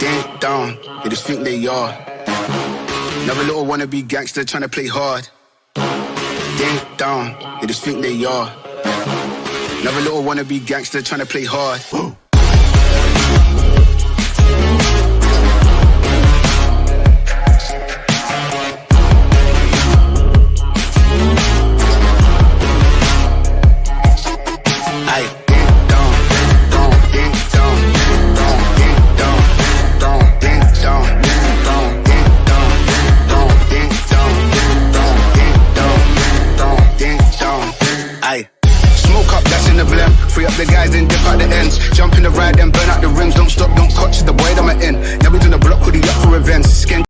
ding dong, they just think they are. Another little wannabe gangster trying to play hard. Ding dong, they just think they are. Another little wannabe gangster trying to play hard. Woo. Smoke up, that's in the blem. Free up the guys, then dip out the ends. Jump in the ride, then burn out the rims. Don't stop, don't catch the boy that I'm in. Now we doing the block, hoodie up for events. Skin